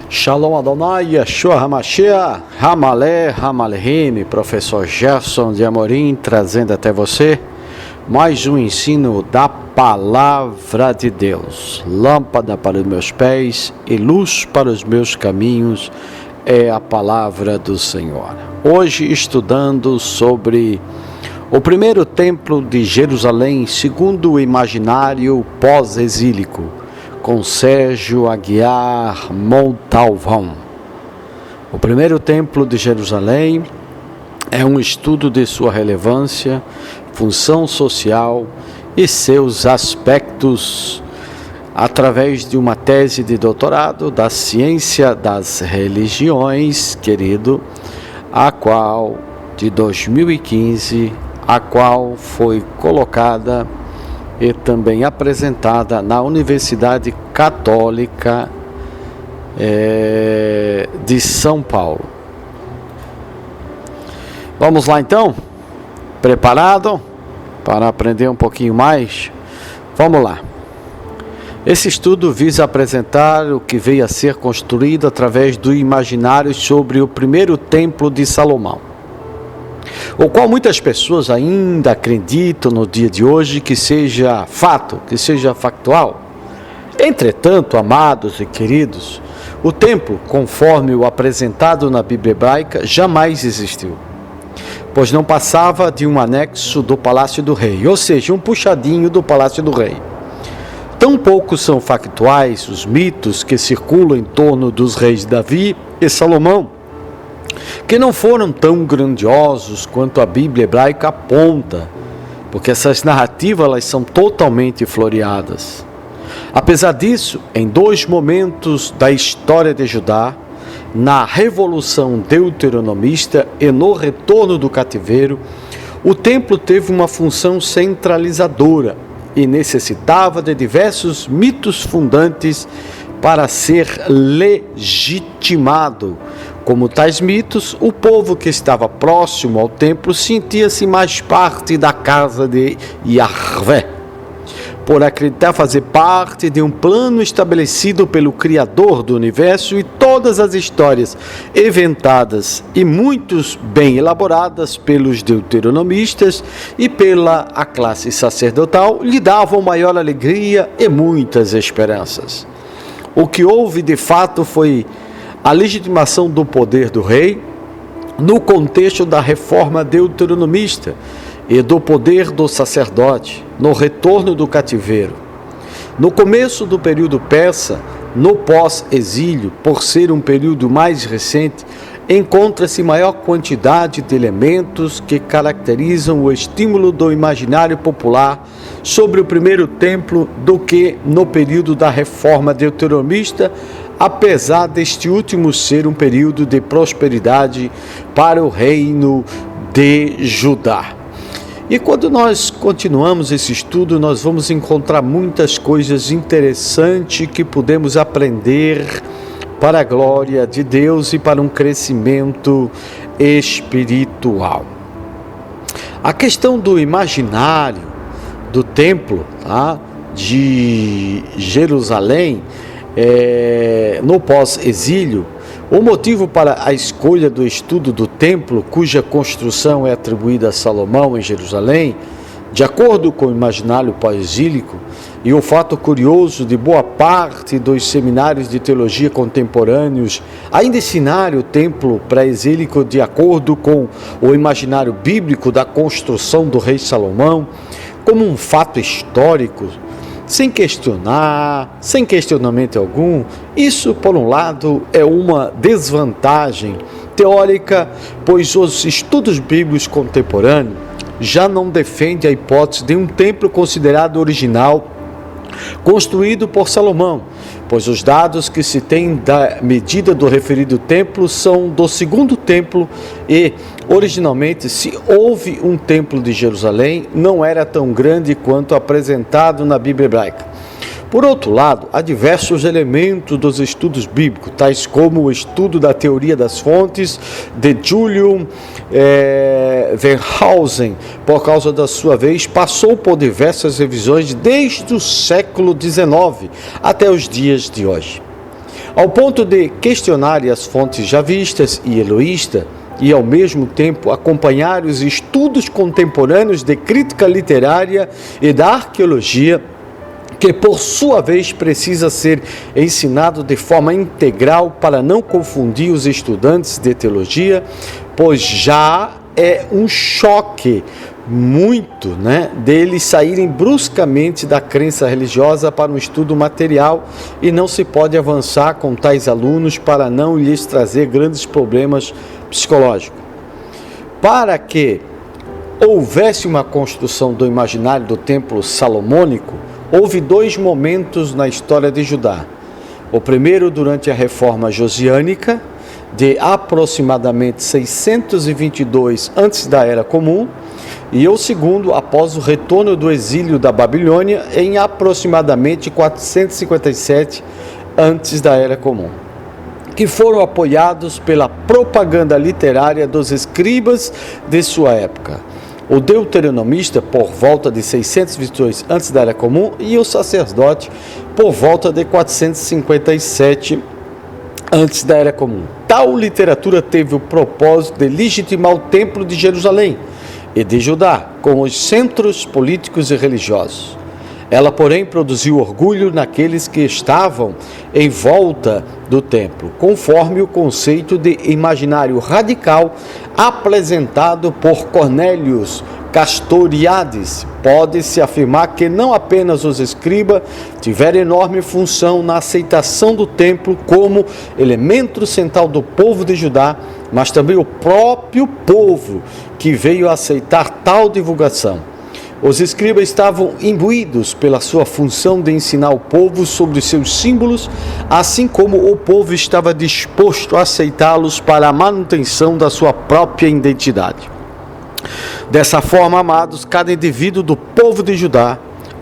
Shalom Adonai, Yeshua HaMashiach, Hamalé, Hamalehim, professor Gerson de Amorim, trazendo até você mais um ensino da Palavra de Deus. Lâmpada para os meus pés e luz para os meus caminhos é a Palavra do Senhor. Hoje estudando sobre o primeiro templo de Jerusalém, segundo o imaginário pós-exílico, com Sérgio Aguiar Montalvão. O primeiro templo de Jerusalém é um estudo de sua relevância, função social e seus aspectos através de uma tese de doutorado da ciência das religiões, querido, a qual, de 2015, a qual foi colocada e também apresentada na Universidade Católica de São Paulo. Vamos lá então? Preparado para aprender um pouquinho mais? Vamos lá. Esse estudo visa apresentar o que veio a ser construído através do imaginário sobre o primeiro templo de Salomão, o qual muitas pessoas ainda acreditam no dia de hoje que seja fato, que seja factual. Entretanto, amados e queridos, o templo, conforme o apresentado na Bíblia hebraica, jamais existiu, pois não passava de um anexo do Palácio do Rei, ou seja, um puxadinho do Palácio do Rei. Tampouco são factuais os mitos que circulam em torno dos reis Davi e Salomão, que não foram tão grandiosos quanto a Bíblia hebraica aponta, porque essas narrativas elas são totalmente floreadas. Apesar disso, em dois momentos da história de Judá, na Revolução Deuteronomista e no retorno do cativeiro, o templo teve uma função centralizadora e necessitava de diversos mitos fundantes para ser legitimado. Como tais mitos, o povo que estava próximo ao templo sentia-se mais parte da casa de Yahvé, por acreditar fazer parte de um plano estabelecido pelo Criador do Universo, e todas as histórias inventadas e muitos bem elaboradas pelos deuteronomistas e pela a classe sacerdotal lhe davam maior alegria e muitas esperanças. O que houve de fato foi a legitimação do poder do rei no contexto da reforma deuteronomista e do poder do sacerdote no retorno do cativeiro. No começo do período persa, no pós-exílio, por ser um período mais recente, encontra-se maior quantidade de elementos que caracterizam o estímulo do imaginário popular sobre o primeiro templo do que no período da reforma deuteronomista, apesar deste último ser um período de prosperidade para o reino de Judá. E quando nós continuamos esse estudo, nós vamos encontrar muitas coisas interessantes que podemos aprender para a glória de Deus e para um crescimento espiritual. A questão do imaginário do templo, de Jerusalém, no pós-exílio, o motivo para a escolha do estudo do templo, cuja construção é atribuída a Salomão em Jerusalém, de acordo com o imaginário pós-exílico, e o fato curioso de boa parte dos seminários de teologia contemporâneos ainda ensinarem o templo pré-exílico de acordo com o imaginário bíblico da construção do rei Salomão, como um fato histórico, sem questionar, sem questionamento algum. Isso, por um lado, é uma desvantagem teórica, pois os estudos bíblicos contemporâneos já não defendem a hipótese de um templo considerado original construído por Salomão, pois os dados que se tem da medida do referido templo são do segundo templo e, originalmente, se houve um templo de Jerusalém, não era tão grande quanto apresentado na Bíblia hebraica. Por outro lado, há diversos elementos dos estudos bíblicos, tais como o estudo da teoria das fontes de Julian Wellhausen, por causa da sua vez, passou por diversas revisões desde o século XIX até os dias de hoje. ao ponto de questionar as fontes javistas e eloístas e, ao mesmo tempo, acompanhar os estudos contemporâneos de crítica literária e da arqueologia, que, por sua vez, precisa ser ensinado de forma integral para não confundir os estudantes de teologia, pois já é um choque deles saírem bruscamente da crença religiosa para um estudo material, e não se pode avançar com tais alunos para não lhes trazer grandes problemas psicológicos. Para que houvesse uma construção do imaginário do templo salomônico, houve dois momentos na história de Judá. O primeiro durante a reforma josiânica, de aproximadamente 622 antes da Era Comum, e o segundo após o retorno do exílio da Babilônia em aproximadamente 457 antes da Era Comum, que foram apoiados pela propaganda literária dos escribas de sua época. O deuteronomista por volta de 622 antes da Era Comum e o sacerdote por volta de 457 antes da Era Comum. Tal literatura teve o propósito de legitimar o Templo de Jerusalém e de Judá como os centros políticos e religiosos. Ela, porém, produziu orgulho naqueles que estavam em volta do templo, conforme o conceito de imaginário radical apresentado por Cornélios Castoriadis. Pode-se afirmar que não apenas os escribas tiveram enorme função na aceitação do templo como elemento central do povo de Judá, mas também o próprio povo que veio a aceitar tal divulgação. Os escribas estavam imbuídos pela sua função de ensinar o povo sobre seus símbolos, assim como o povo estava disposto a aceitá-los para a manutenção da sua própria identidade. Dessa forma, amados, cada indivíduo do povo de Judá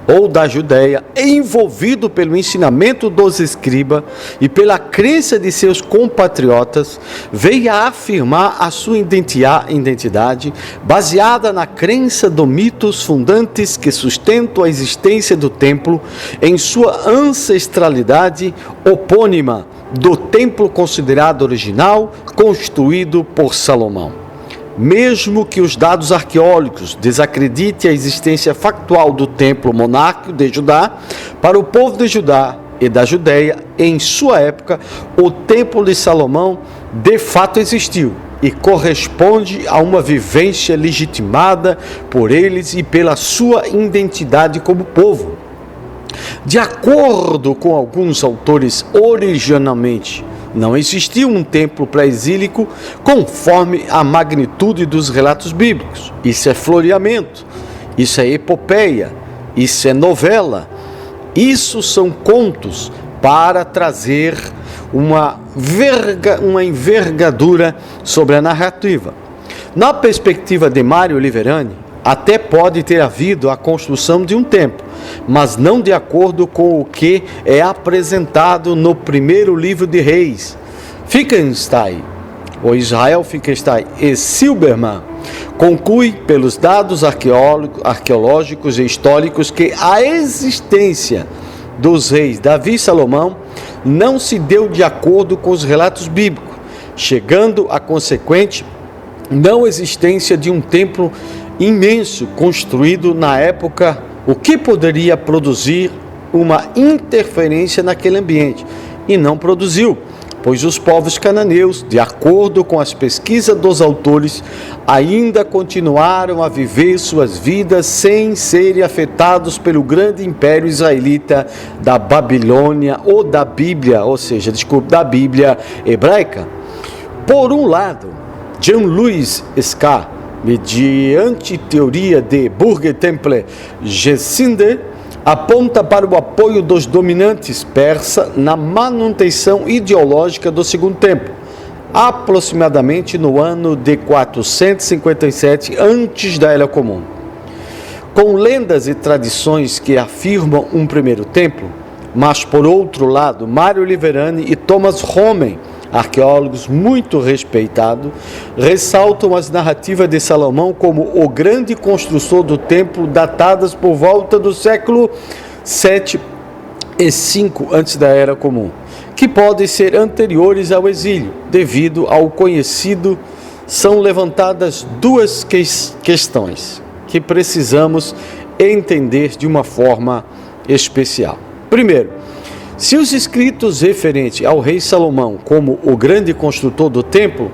ou da Judéia, envolvido pelo ensinamento dos escribas e pela crença de seus compatriotas, veio a afirmar a sua identidade baseada na crença dos mitos fundantes que sustentam a existência do templo em sua ancestralidade opônima do templo considerado original, construído por Salomão. Mesmo que os dados arqueológicos desacreditem a existência factual do templo monárquico de Judá, para o povo de Judá e da Judéia, em sua época, o templo de Salomão de fato existiu e corresponde a uma vivência legitimada por eles e pela sua identidade como povo. De acordo com alguns autores, originalmente não existia um templo pré-exílico conforme a magnitude dos relatos bíblicos. Isso é floreamento, isso é epopeia, isso é novela, isso são contos para trazer uma envergadura sobre a narrativa. Na perspectiva de Mário Liverani, até pode ter havido a construção de um templo, mas não de acordo com o que é apresentado no primeiro livro de Reis. Finkelstein, ou Israel Finkelstein e Silberman, conclui pelos dados arqueológicos e históricos que a existência dos reis Davi e Salomão não se deu de acordo com os relatos bíblicos, chegando à consequente não existência de um templo imenso construído na época, o que poderia produzir uma interferência naquele ambiente, e não produziu, pois os povos cananeus, de acordo com as pesquisas dos autores, ainda continuaram a viver suas vidas sem serem afetados pelo grande império israelita da Babilônia ou da Bíblia, da Bíblia hebraica. Por um lado, Jean-Louis Scar, mediante teoria de Burger-Temple Gesinde, aponta para o apoio dos dominantes persas na manutenção ideológica do Segundo Templo, aproximadamente no ano de 457 antes da Era Comum. Com lendas e tradições que afirmam um primeiro templo, mas por outro lado, Mário Liverani e Thomas Homen, arqueólogos muito respeitados, ressaltam as narrativas de Salomão como o grande construtor do templo, datadas por volta do século 7 e 5 antes da Era Comum, que que podem ser anteriores ao exílio. Devido ao conhecido, são levantadas duas questões que precisamos entender de uma forma especial. Primeiro, se os escritos referentes ao rei Salomão como o grande construtor do templo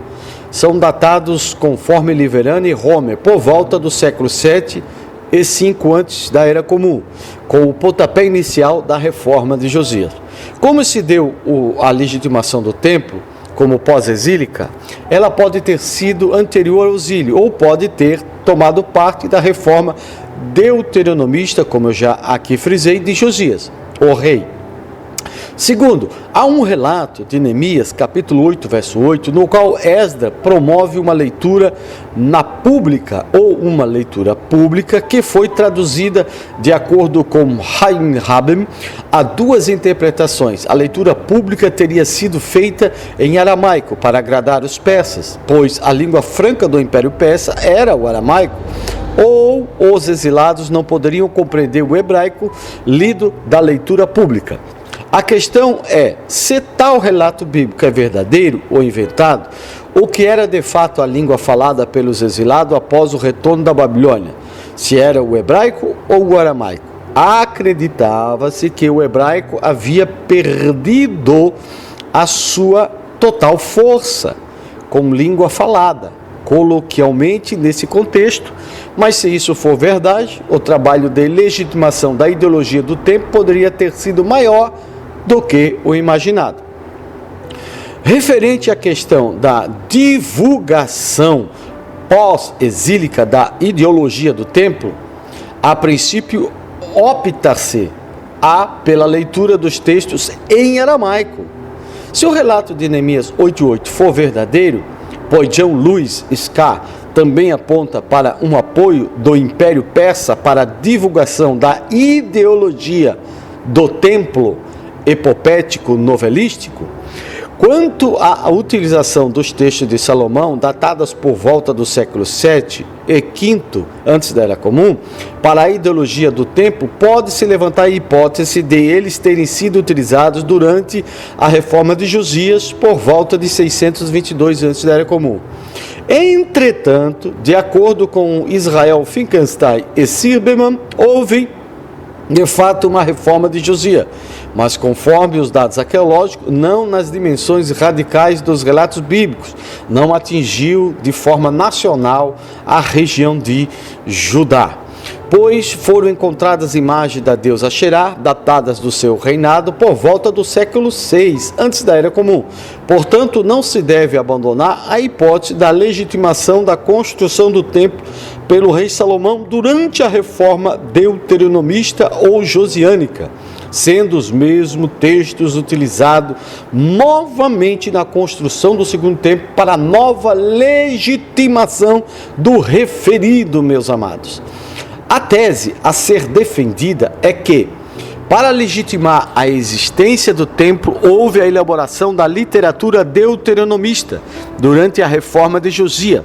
são datados conforme Liverani e Homer por volta do século 7 e 5 antes da Era Comum, com o pontapé inicial da reforma de Josias. Como se deu a legitimação do templo como pós-exílica, ela pode ter sido anterior ao exílio ou pode ter tomado parte da reforma deuteronomista, como eu já aqui frisei, de Josias, o rei. Segundo, há um relato de Neemias, capítulo 8, verso 8, no qual Esdras promove uma leitura pública que foi traduzida de acordo com Haim Rabem a duas interpretações. A leitura pública teria sido feita em aramaico para agradar os persas, pois a língua franca do Império Persa era o aramaico, ou os exilados não poderiam compreender o hebraico lido da leitura pública. A questão é, se tal relato bíblico é verdadeiro ou inventado, o que era de fato a língua falada pelos exilados após o retorno da Babilônia, se era o hebraico ou o aramaico. Acreditava-se que o hebraico havia perdido a sua total força como língua falada, coloquialmente nesse contexto, mas se isso for verdade, o trabalho de legitimação da ideologia do tempo poderia ter sido maior do que o imaginado. Referente à questão da divulgação pós-exílica da ideologia do templo, a princípio opta-se pela leitura dos textos em aramaico. Se o relato de Neemias 8:8 for verdadeiro, pois John Lewis Scar também aponta para um apoio do Império Persa para a divulgação da ideologia do templo epopético novelístico, quanto à utilização dos textos de Salomão, datadas por volta do século 7 e 5 antes da Era Comum, para a ideologia do templo, pode-se levantar a hipótese de eles terem sido utilizados durante a reforma de Josias por volta de 622 antes da Era Comum. Entretanto, de acordo com Israel Finkelstein e Silberman, houve de fato uma reforma de Josias, mas conforme os dados arqueológicos, não nas dimensões radicais dos relatos bíblicos, não atingiu de forma nacional a região de Judá, pois foram encontradas imagens da deusa Asherá, datadas do seu reinado por volta do século 6 antes da Era Comum. Portanto, não se deve abandonar a hipótese da legitimação da construção do templo pelo rei Salomão durante a reforma deuteronomista ou josiânica, sendo os mesmos textos utilizados novamente na construção do segundo templo para a nova legitimação do referido, meus amados. A tese a ser defendida é que, para legitimar a existência do templo, houve a elaboração da literatura deuteronomista durante a reforma de Josias,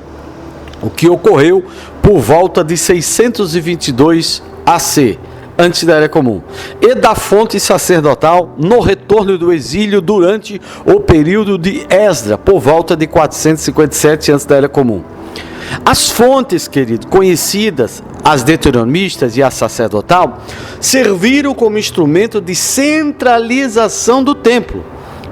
o que ocorreu por volta de 622 AC, antes da Era Comum, e da fonte sacerdotal no retorno do exílio durante o período de Esdras, por volta de 457 antes da Era Comum. As fontes, querido, conhecidas, as deuteronomistas e a sacerdotal, serviram como instrumento de centralização do templo,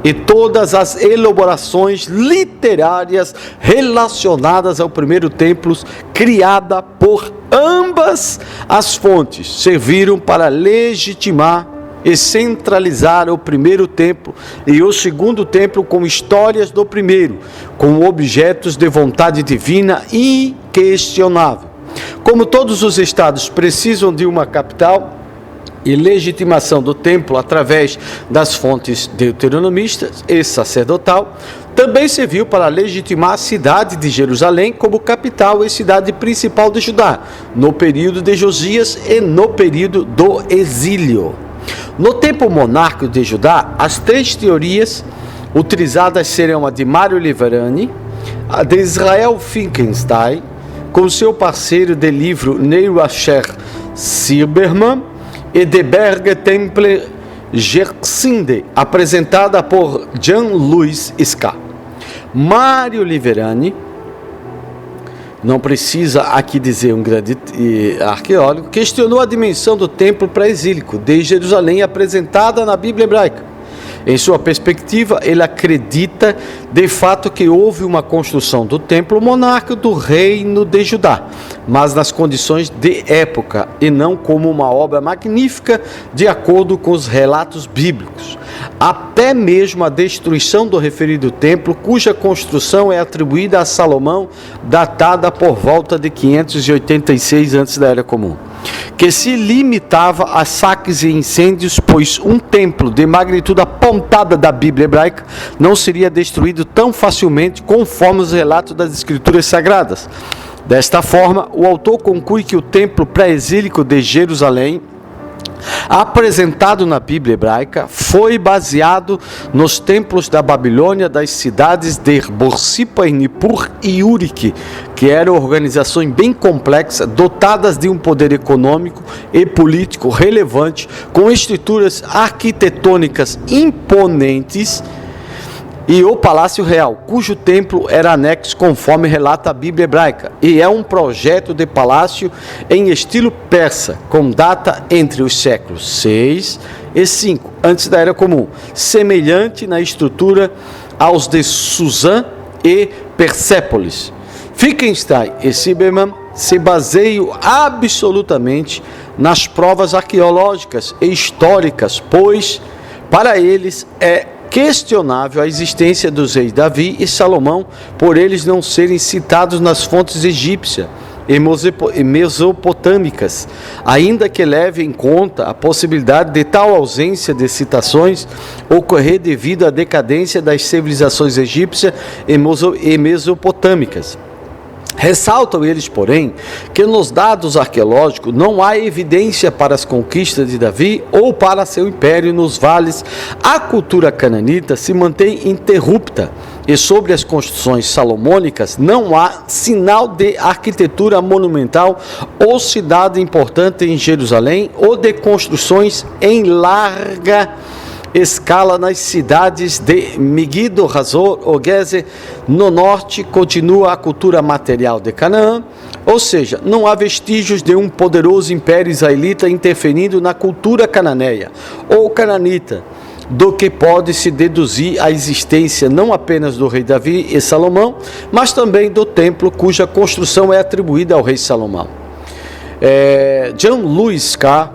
e todas as elaborações literárias relacionadas ao primeiro templo, criada por ambas as fontes, serviram para legitimar e centralizar o primeiro templo e o segundo templo com histórias do primeiro, com objetos de vontade divina inquestionável. Como todos os estados precisam de uma capital e legitimação do templo através das fontes deuteronomistas e sacerdotal, também serviu para legitimar a cidade de Jerusalém como capital e cidade principal de Judá, no período de Josias e no período do exílio. No tempo monárquico de Judá, as três teorias utilizadas serão a de Mário Liverani, a de Israel Finkelstein, com seu parceiro de livro Neil Asher Silberman, e de Berger Temple Gersinde, apresentada por Jean-Louis Ska. Mário Liverani, não precisa aqui dizer um grande arqueólogo, questionou a dimensão do templo pré-exílico de Jerusalém apresentada na Bíblia hebraica. Em sua perspectiva, ele acredita de fato que houve uma construção do templo monárquico do reino de Judá, mas nas condições de época e não como uma obra magnífica de acordo com os relatos bíblicos. Até mesmo a destruição do referido templo, cuja construção é atribuída a Salomão, datada por volta de 586 a.C. da Era Comum, que se limitava a saques e incêndios, pois um templo de magnitude apontada da Bíblia hebraica não seria destruído tão facilmente conforme os relatos das Escrituras Sagradas. Desta forma, o autor conclui que o templo pré-exílico de Jerusalém, apresentado na Bíblia hebraica, foi baseado nos templos da Babilônia, das cidades de Borsippa, Nippur e Uruk, que eram organizações bem complexas, dotadas de um poder econômico e político relevante, com estruturas arquitetônicas imponentes, e o Palácio Real, cujo templo era anexo conforme relata a Bíblia hebraica, e é um projeto de palácio em estilo persa, com data entre os séculos 6 e 5 antes da Era Comum, semelhante na estrutura aos de Suzã e Persépolis. Finkelstein e Silbermann se baseiam absolutamente nas provas arqueológicas e históricas, pois, para eles, é questionável a existência dos reis Davi e Salomão, por eles não serem citados nas fontes egípcias e mesopotâmicas, ainda que leve em conta a possibilidade de tal ausência de citações ocorrer devido à decadência das civilizações egípcias e mesopotâmicas. Ressaltam eles, porém, que nos dados arqueológicos não há evidência para as conquistas de Davi ou para seu império nos vales. A cultura cananita se mantém interrupta e sobre as construções salomônicas não há sinal de arquitetura monumental ou cidade importante em Jerusalém ou de construções em larga escala nas cidades de Megiddo, Hazor ou Gezer. No norte continua a cultura material de Canaã, ou seja, não há vestígios de um poderoso império israelita interferindo na cultura cananeia ou cananita, do que pode-se deduzir a existência não apenas do rei Davi e Salomão, mas também do templo cuja construção é atribuída ao rei Salomão. Jean-Louis Ska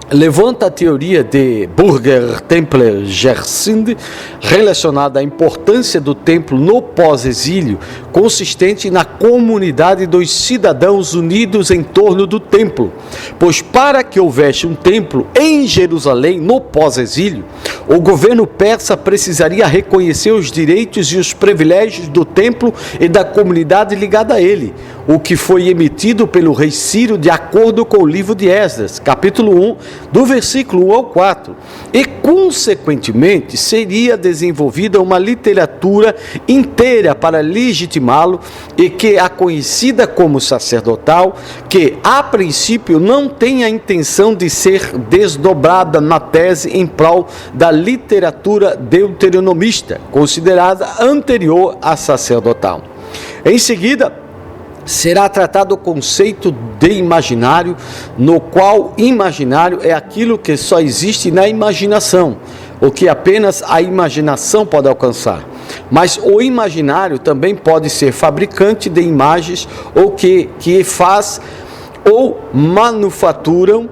levanta a teoria de Burger-Templer-Gersinde relacionada à importância do templo no pós-exílio, consistente na comunidade dos cidadãos unidos em torno do templo, pois para que houvesse um templo em Jerusalém no pós-exílio, o governo persa precisaria reconhecer os direitos e os privilégios do templo e da comunidade ligada a ele, o que foi emitido pelo rei Ciro de acordo com o livro de Esdras, capítulo 1, do versículo 1 ao 4, e consequentemente seria desenvolvida uma literatura inteira para legitimá-lo, e que a conhecida como sacerdotal, que a princípio não tem a intenção de ser desdobrada na tese em prol da literatura deuteronomista, considerada anterior à sacerdotal. Em seguida, será tratado o conceito de imaginário, no qual imaginário é aquilo que só existe na imaginação, o que apenas a imaginação pode alcançar. Mas o imaginário também pode ser fabricante de imagens, ou que faz ou manufatura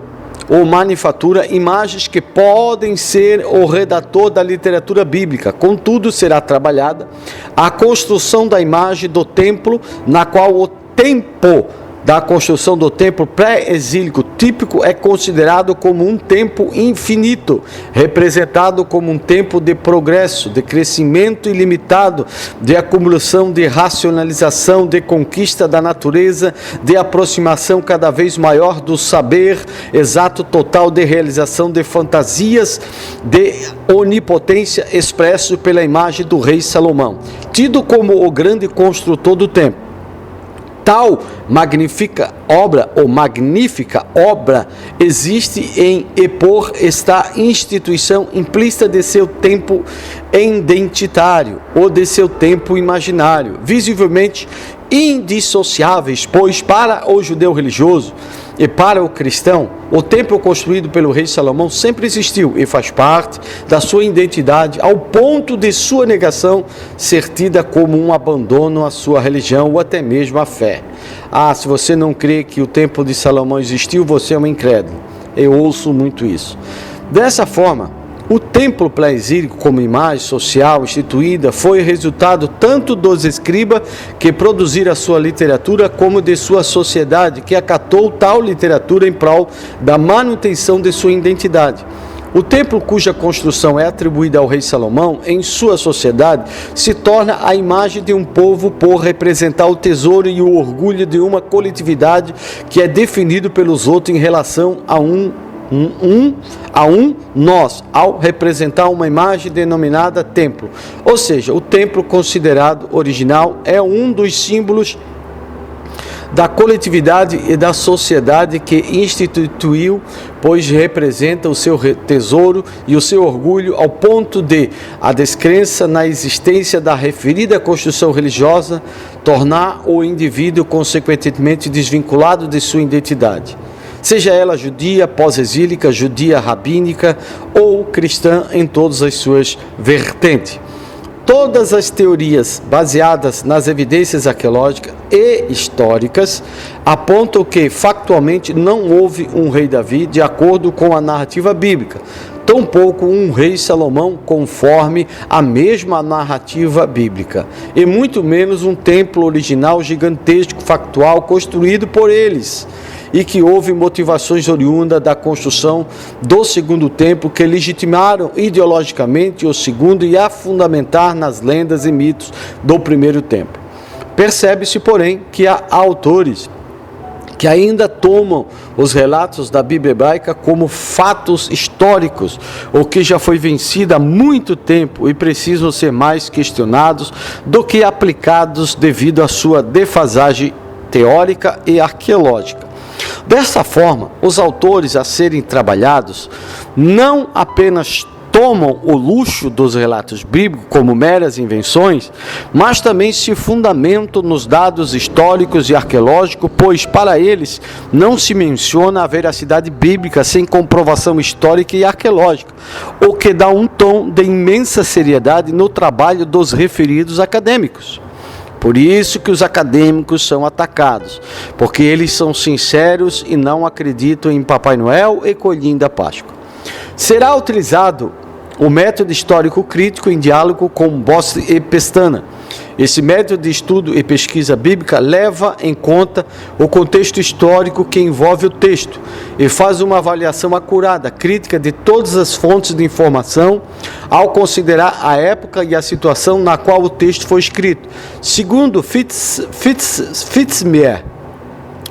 imagens que podem ser o redator da literatura bíblica. Contudo, será trabalhada a construção da imagem do templo, na qual o tempo da construção do templo pré-exílico típico é considerado como um tempo infinito, representado como um tempo de progresso, de crescimento ilimitado, de acumulação, de racionalização, de conquista da natureza, de aproximação cada vez maior do saber exato total, de realização de fantasias, de onipotência expresso pela imagem do rei Salomão, tido como o grande construtor do templo. Tal magnífica obra existe em e por esta instituição implícita de seu tempo identitário ou de seu tempo imaginário, visivelmente indissociáveis, pois para o judeu religioso e para o cristão, o templo construído pelo rei Salomão sempre existiu e faz parte da sua identidade, ao ponto de sua negação ser tida como um abandono à sua religião ou até mesmo à fé. Se você não crê que o templo de Salomão existiu, você é um incrédulo. Eu ouço muito isso. Dessa forma, o templo pré-exílico, como imagem social instituída, foi resultado tanto dos escribas que produziram a sua literatura, como de sua sociedade, que acatou tal literatura em prol da manutenção de sua identidade. O templo, cuja construção é atribuída ao rei Salomão, em sua sociedade, se torna a imagem de um povo por representar o tesouro e o orgulho de uma coletividade que é definido pelos outros em relação a nós, ao representar uma imagem denominada templo. Ou seja, o templo considerado original é um dos símbolos da coletividade e da sociedade que instituiu, pois representa o seu tesouro e o seu orgulho, ao ponto de a descrença na existência da referida construção religiosa tornar o indivíduo consequentemente desvinculado de sua identidade, seja ela judia, pós-exílica, judia rabínica ou cristã em todas as suas vertentes. Todas as teorias baseadas nas evidências arqueológicas e históricas apontam que, factualmente, não houve um rei Davi de acordo com a narrativa bíblica, tampouco um rei Salomão conforme a mesma narrativa bíblica, e muito menos um templo original gigantesco factual construído por eles, e que houve motivações oriundas da construção do segundo templo que legitimaram ideologicamente o segundo e a fundamentar nas lendas e mitos do primeiro templo. Percebe-se, porém, que há autores que ainda tomam os relatos da Bíblia hebraica como fatos históricos, ou que já foi vencida há muito tempo e precisam ser mais questionados do que aplicados devido à sua defasagem teórica e arqueológica. Dessa forma, os autores a serem trabalhados não apenas tomam o luxo dos relatos bíblicos como meras invenções, mas também se fundamentam nos dados históricos e arqueológicos, pois para eles não se menciona a veracidade bíblica sem comprovação histórica e arqueológica, o que dá um tom de imensa seriedade no trabalho dos referidos acadêmicos. Por isso que os acadêmicos são atacados, porque eles são sinceros e não acreditam em Papai Noel e Coelhinho da Páscoa. Será utilizado o método histórico crítico em diálogo com Boss e Pestana. Esse método de estudo e pesquisa bíblica leva em conta o contexto histórico que envolve o texto e faz uma avaliação acurada, crítica de todas as fontes de informação ao considerar a época e a situação na qual o texto foi escrito. Segundo Fitzmyer,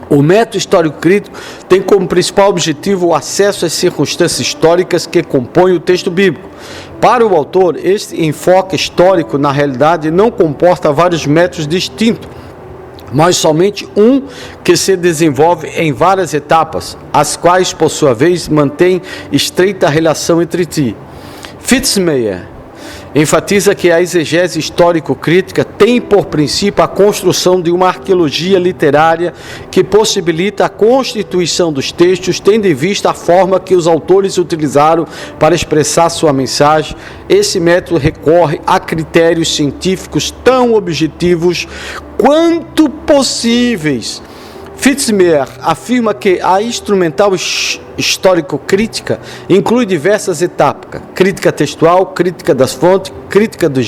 o método histórico crítico tem como principal objetivo o acesso às circunstâncias históricas que compõem o texto bíblico. Para o autor, este enfoque histórico, na realidade, não comporta vários métodos distintos, mas somente um que se desenvolve em várias etapas, as quais, por sua vez, mantêm estreita relação entre si. Fitzmyer enfatiza que a exegese histórico-crítica tem por princípio a construção de uma arqueologia literária que possibilita a constituição dos textos, tendo em vista a forma que os autores utilizaram para expressar sua mensagem. Esse método recorre a critérios científicos tão objetivos quanto possíveis. Fitzmyer afirma que a instrumental histórico-crítica inclui diversas etapas: crítica textual, crítica das fontes, crítica dos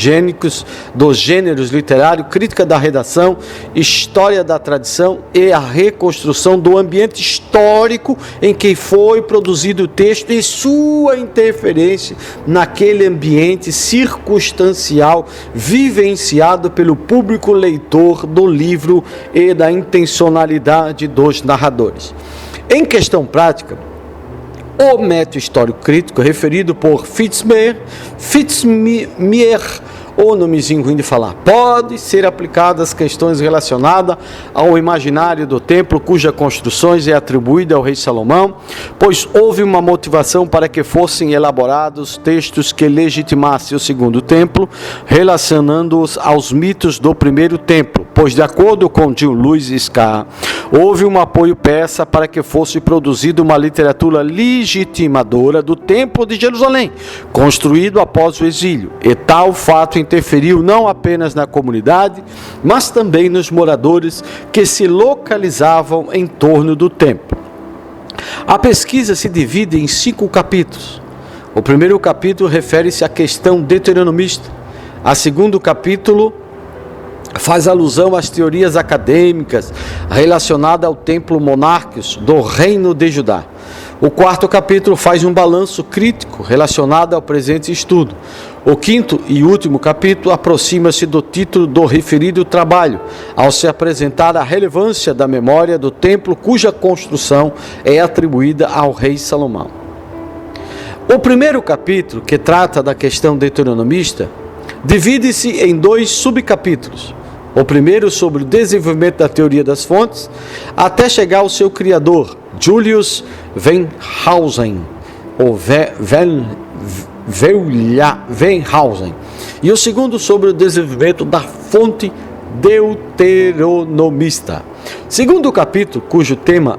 gêneros literários, crítica da redação, história da tradição e a reconstrução do ambiente histórico em que foi produzido o texto e sua interferência naquele ambiente circunstancial vivenciado pelo público leitor do livro e da intencionalidade dos narradores. Em questão prática, o método histórico crítico referido por Fitzmyer ou nomezinho ruim de falar, pode ser aplicada às questões relacionadas ao imaginário do templo, cuja construção é atribuída ao rei Salomão, pois houve uma motivação para que fossem elaborados textos que legitimassem o segundo templo, relacionando-os aos mitos do primeiro templo, pois de acordo com John Lewis Scarr, houve um apoio persa para que fosse produzida uma literatura legitimadora do templo de Jerusalém, construído após o exílio, e tal fato interferiu não apenas na comunidade, mas também nos moradores que se localizavam em torno do templo. A pesquisa se divide em 5 capítulos. O primeiro capítulo refere-se à questão deuteronomista. O segundo capítulo faz alusão às teorias acadêmicas relacionadas ao templo monárquico do reino de Judá. O quarto capítulo faz um balanço crítico relacionado ao presente estudo. O quinto e último capítulo aproxima-se do título do referido trabalho, ao se apresentar a relevância da memória do templo cuja construção é atribuída ao rei Salomão. O primeiro capítulo, que trata da questão deuteronomista, divide-se em 2 subcapítulos. O primeiro sobre o desenvolvimento da teoria das fontes, até chegar ao seu criador, Julius Wellhausen, ou Wellhausen. E o segundo sobre o desenvolvimento da fonte deuteronomista. Segundo capítulo, cujo tema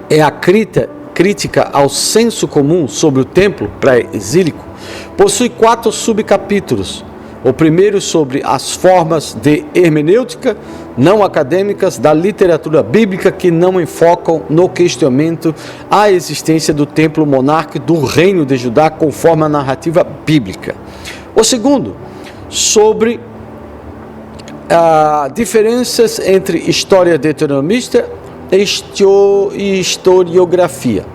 é a crítica ao senso comum sobre o templo pré-exílico, possui 4 subcapítulos. O primeiro sobre as formas de hermenêutica não acadêmicas da literatura bíblica que não enfocam no questionamento à existência do templo monárquico do reino de Judá conforme a narrativa bíblica. O segundo, sobre diferenças entre história deuteronomista e historiografia.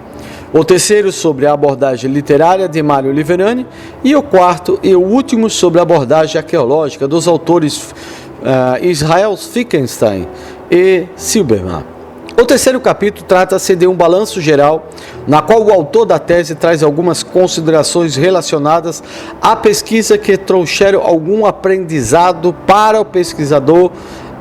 O terceiro sobre a abordagem literária de Mário Liverani e o quarto e o último sobre a abordagem arqueológica dos autores Israel Finkelstein e Silberman. O terceiro capítulo trata-se de um balanço geral, na qual o autor da tese traz algumas considerações relacionadas à pesquisa que trouxeram algum aprendizado para o pesquisador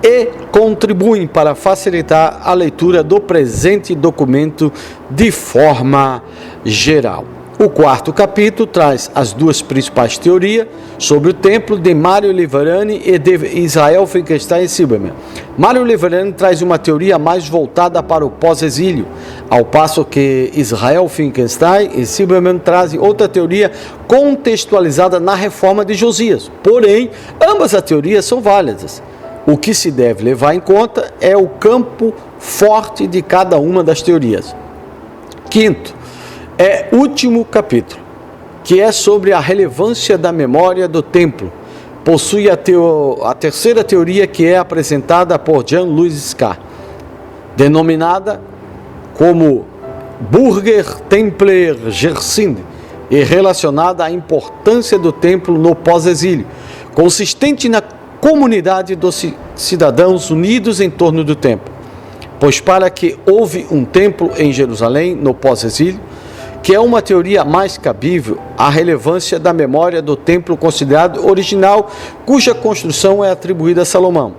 e contribuem para facilitar a leitura do presente documento de forma geral. O quarto capítulo traz as 2 principais teorias sobre o templo de Mário Liverani e de Israel Finkelstein e Silberman. Mário Liverani traz uma teoria mais voltada para o pós-exílio, ao passo que Israel Finkelstein e Silberman trazem outra teoria contextualizada na reforma de Josias. Porém, ambas as teorias são válidas. O que se deve levar em conta é o campo forte de cada uma das teorias. Quinto, último capítulo, que é sobre a relevância da memória do templo. Possui a terceira teoria, que é apresentada por John Lewis Scarr, denominada como Bürgertemplergersinn, e relacionada à importância do templo no pós-exílio, consistente na comunidade dos cidadãos unidos em torno do templo, pois para que houve um templo em Jerusalém no pós-exílio, que é uma teoria mais cabível, a relevância da memória do templo considerado original, cuja construção é atribuída a Salomão.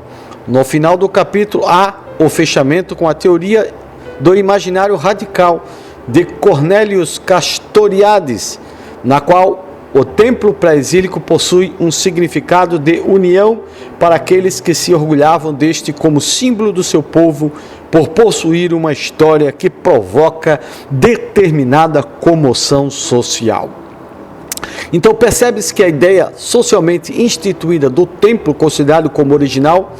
No final do capítulo há o fechamento com a teoria do imaginário radical de Cornelius Castoriadis, na qual o templo pré-exílico possui um significado de união para aqueles que se orgulhavam deste como símbolo do seu povo, por possuir uma história que provoca determinada comoção social. Então percebe-se que a ideia socialmente instituída do templo considerado como original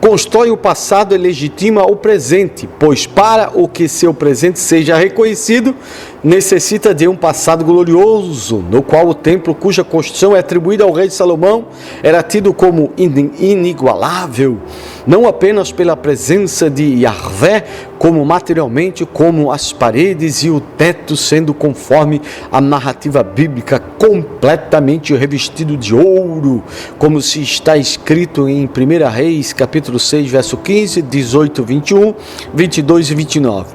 constrói o passado e legitima o presente, pois para o que seu presente seja reconhecido, necessita de um passado glorioso, no qual o templo cuja construção é atribuída ao rei Salomão era tido como inigualável, não apenas pela presença de Yahvé, como materialmente, como as paredes e o teto sendo conforme a narrativa bíblica completamente revestido de ouro, como se está escrito em 1 Reis, capítulo 6, verso 15, 18, 21, 22 e 29.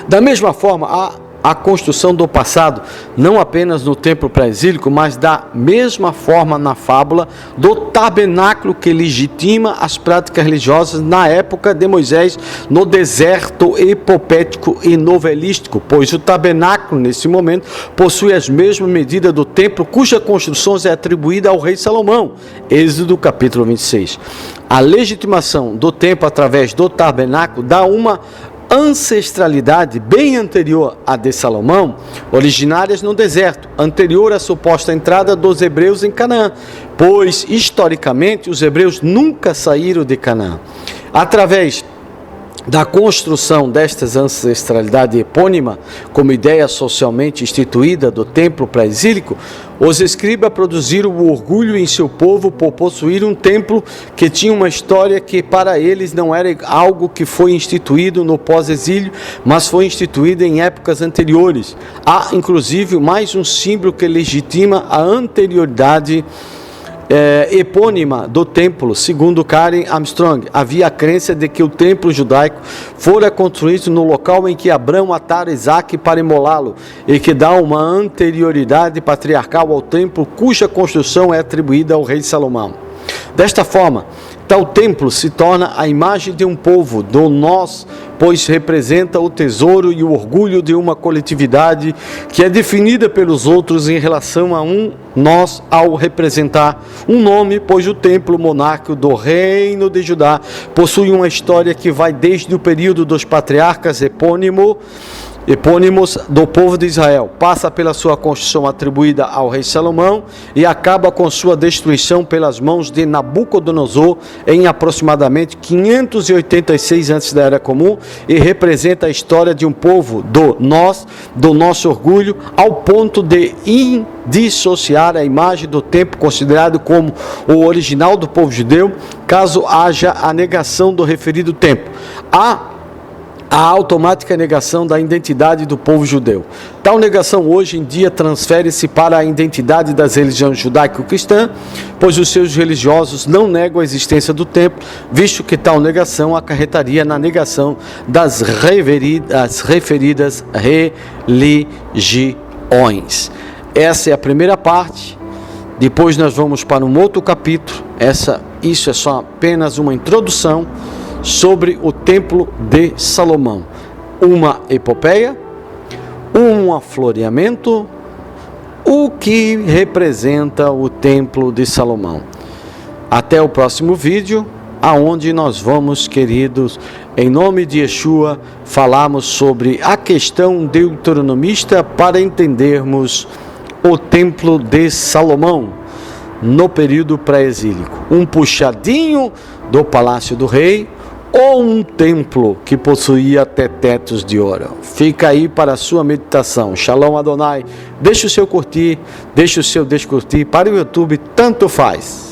Da mesma forma, a construção do passado, não apenas no templo pré-exílico, mas da mesma forma na fábula do tabernáculo que legitima as práticas religiosas na época de Moisés, no deserto epopético e novelístico, pois o tabernáculo, nesse momento, possui as mesmas medidas do templo, cuja construção é atribuída ao rei Salomão. Êxodo capítulo 26. A legitimação do templo através do tabernáculo dá uma ancestralidade bem anterior à de Salomão, originárias no deserto, anterior à suposta entrada dos hebreus em Canaã, pois, historicamente, os hebreus nunca saíram de Canaã. Através da construção destas ancestralidade epônima, como ideia socialmente instituída do templo pré-exílico, os escribas produziram o orgulho em seu povo por possuir um templo que tinha uma história que para eles não era algo que foi instituído no pós-exílio, mas foi instituído em épocas anteriores. Há, inclusive, mais um símbolo que legitima a anterioridade epônima do templo. Segundo Karen Armstrong, havia a crença de que o templo judaico fora construído no local em que Abraão matara Isaac para imolá-lo, e que dá uma anterioridade patriarcal ao templo cuja construção é atribuída ao rei Salomão. Desta forma, tal templo se torna a imagem de um povo, do nós, pois representa o tesouro e o orgulho de uma coletividade que é definida pelos outros em relação a um nós ao representar um nome, pois o templo monárquico do reino de Judá possui uma história que vai desde o período dos patriarcas epônimos do povo de Israel, passa pela sua construção atribuída ao rei Salomão e acaba com sua destruição pelas mãos de Nabucodonosor em aproximadamente 586 antes da Era Comum, e representa a história de um povo do nosso orgulho, ao ponto de dissociar a imagem do templo considerado como o original do povo judeu, caso haja a negação do referido templo. A automática negação da identidade do povo judeu. Tal negação hoje em dia transfere-se para a identidade das religiões judaico-cristã, pois os seus religiosos não negam a existência do templo, visto que tal negação acarretaria na negação das referidas religiões. Essa é a primeira parte. Depois nós vamos para um outro capítulo. Isso é só apenas uma introdução sobre o templo de Salomão, uma epopeia, um afloreamento, o que representa o templo de Salomão. Até o próximo vídeo, aonde nós vamos, queridos, em nome de Yeshua, falarmos sobre a questão deuteronomista para entendermos o templo de Salomão no período pré-exílico. Um puxadinho do palácio do rei, ou um templo que possuía até tetos de ouro. Fica aí para a sua meditação. Shalom Adonai. Deixe o seu curtir, deixe o seu descurtir. Para o YouTube, tanto faz.